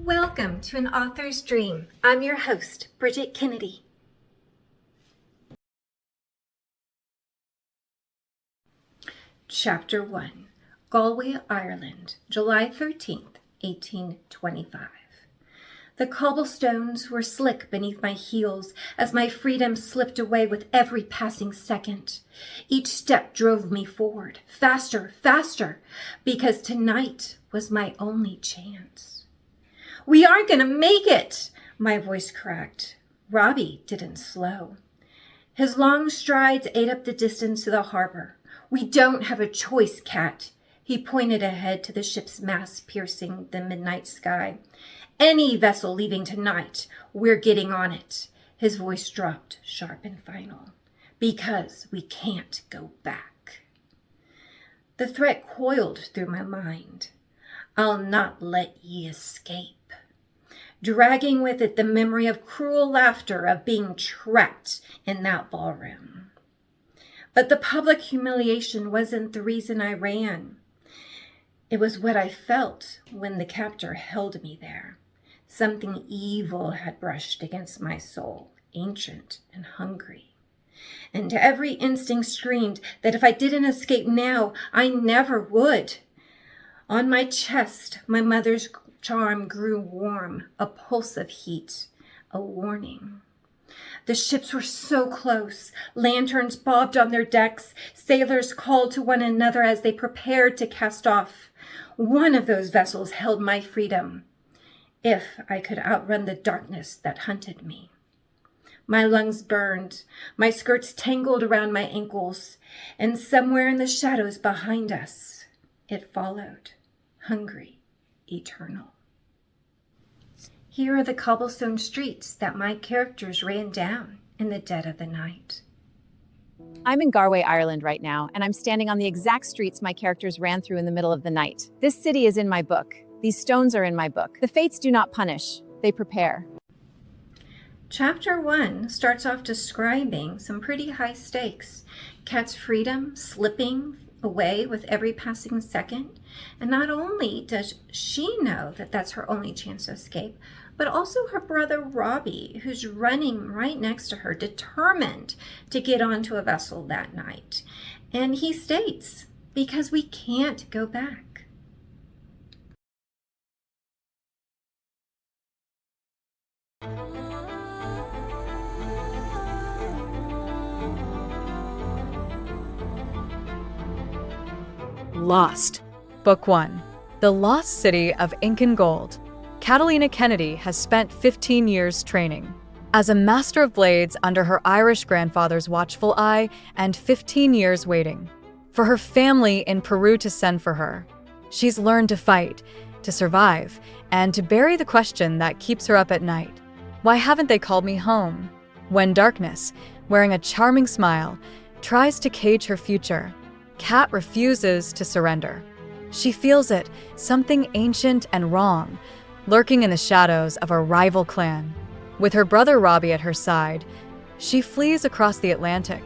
Welcome to An Author's Dream. I'm your host, Bridget Kennedy. Chapter 1, Galway, Ireland, July 13th, 1825. The cobblestones were slick beneath my heels as my freedom slipped away with every passing second. Each step drove me forward, faster, faster, because tonight was my only chance. "We aren't going to make it," my voice cracked. Robbie didn't slow. His long strides ate up the distance to the harbor. "We don't have a choice, Cat." He pointed ahead to the ship's mast piercing the midnight sky. "Any vessel leaving tonight, we're getting on it." His voice dropped, sharp and final. "Because we can't go back." The threat coiled through my mind. "I'll not let ye escape," dragging with it the memory of cruel laughter of being trapped in that ballroom. But the public humiliation wasn't the reason I ran. It was what I felt when the captor held me there. Something evil had brushed against my soul, ancient and hungry. And every instinct screamed that if I didn't escape now, I never would. On my chest, my mother's charm grew warm, a pulse of heat, a warning. The ships were so close. Lanterns bobbed on their decks. Sailors called to one another as they prepared to cast off. One of those vessels held my freedom, if I could outrun the darkness that hunted me. My lungs burned, my skirts tangled around my ankles, and somewhere in the shadows behind us, it followed, hungry, eternal. Here are the cobblestone streets that my characters ran down in the dead of the night. I'm in Galway, Ireland right now, and I'm standing on the exact streets my characters ran through in the middle of the night. This city is in my book. These stones are in my book. The fates do not punish, they prepare. Chapter 1 starts off describing some pretty high stakes. Kat's freedom slipping away with every passing second. And not only does she know that that's her only chance to escape, but also her brother Robbie, who's running right next to her, determined to get onto a vessel that night. And he states, "Because we can't go back." Lost. Book 1. The Lost City of Incan Gold. Catalina Kennedy has spent 15 years training as a master of blades under her Irish grandfather's watchful eye and 15 years waiting for her family in Peru to send for her. She's learned to fight, to survive, and to bury the question that keeps her up at night. Why haven't they called me home? When darkness, wearing a charming smile, tries to cage her future, Kat refuses to surrender. She feels it, something ancient and wrong, lurking in the shadows of a rival clan. With her brother Robbie at her side, she flees across the Atlantic,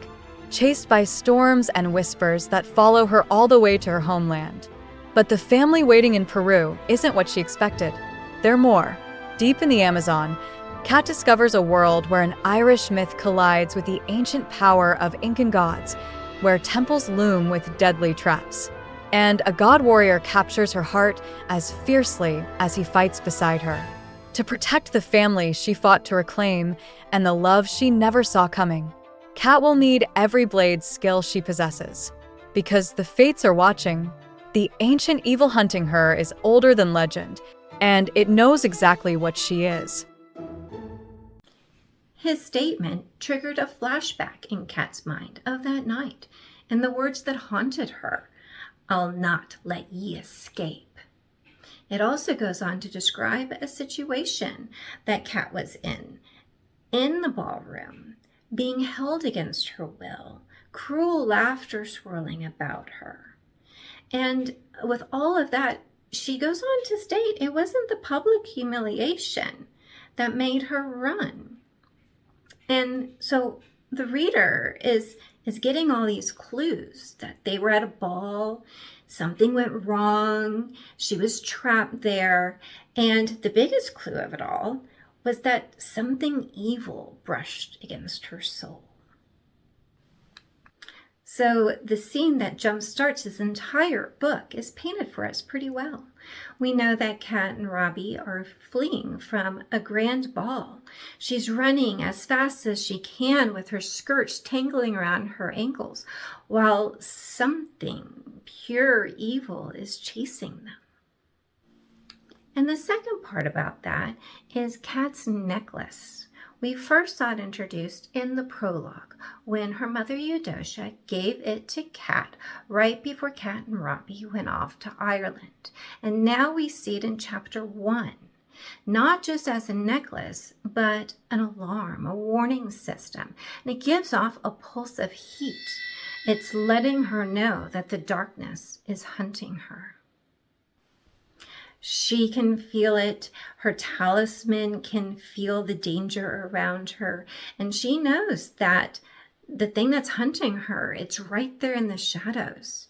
chased by storms and whispers that follow her all the way to her homeland. But the family waiting in Peru isn't what she expected. They're more. Deep in the Amazon, Kat discovers a world where an Irish myth collides with the ancient power of Incan gods, where temples loom with deadly traps. And a god warrior captures her heart as fiercely as he fights beside her. To protect the family she fought to reclaim and the love she never saw coming, Kat will need every blade skill she possesses. Because the fates are watching, the ancient evil hunting her is older than legend, and it knows exactly what she is. His statement triggered a flashback in Kat's mind of that night and the words that haunted her. "I'll not let ye escape." It also goes on to describe a situation that Kat was in the ballroom, being held against her will, cruel laughter swirling about her. And with all of that, she goes on to state it wasn't the public humiliation that made her run. And so the reader is getting all these clues that they were at a ball, something went wrong, she was trapped there, And the biggest clue of it all was that something evil brushed against her soul. So the scene that jumpstarts this entire book is painted for us pretty well. We know that Kat and Robbie are fleeing from a grand ball. She's running as fast as she can with her skirts tangling around her ankles, while something pure evil is chasing them. And the second part about that is Kat's necklace. We first saw it introduced in the prologue when her mother Eudocia gave it to Kat right before Kat and Robbie went off to Ireland. And now we see it in chapter 1, not just as a necklace, but an alarm, a warning system. And it gives off a pulse of heat. It's letting her know that the darkness is hunting her. She can feel it. Her talisman can feel the danger around her. And she knows that the thing that's hunting her, it's right there in the shadows.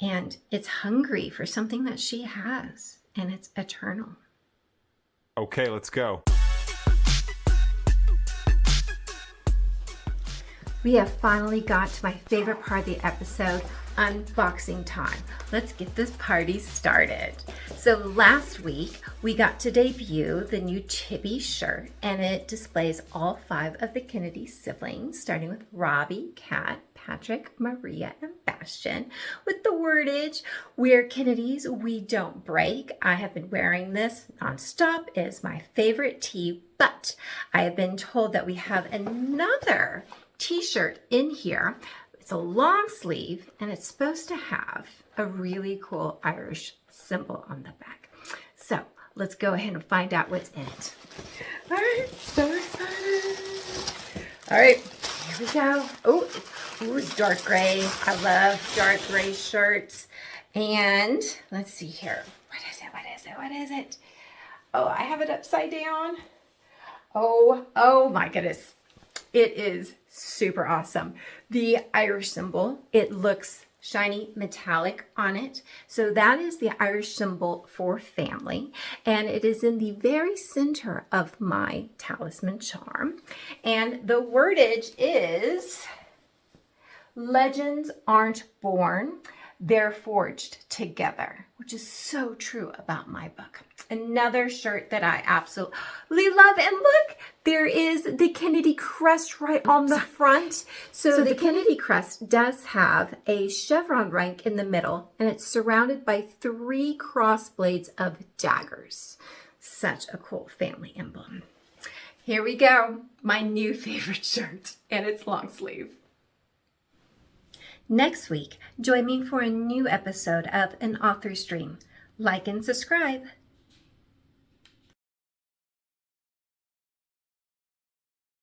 And it's hungry for something that she has. And it's eternal. Okay, let's go. We have finally got to my favorite part of the episode, unboxing time. Let's get this party started. So last week, we got to debut the new Chibi shirt, and it displays all 5 of the Kennedy siblings, starting with Robbie, Kat, Patrick, Maria, and Bastian, with the wordage, "We're Kennedys, we don't break." I have been wearing this nonstop. It is my favorite tee, but I have been told that we have another t-shirt in here. It's a long sleeve, and it's supposed to have a really cool Irish symbol on the back. So let's go ahead and find out what's in it. All right, so excited. All right, here we go. Oh, it's dark gray. I love dark gray shirts. And let's see here. What is it? What is it? What is it? Oh, I have it upside down. Oh my goodness. It is super awesome. The Irish symbol, it looks shiny metallic on it. So that is the Irish symbol for family. And it is in the very center of my talisman charm. And the wordage is, "Legends aren't born, they're forged together," which is so true about my book. Another shirt that I absolutely love. And look, there is the Kennedy crest right on the front. So the Kennedy crest does have a chevron rank in the middle, and it's surrounded by 3 cross blades of daggers. Such a cool family emblem. Here we go. My new favorite shirt, and it's long sleeve. Next week, join me for a new episode of An Author's Dream. Like and subscribe.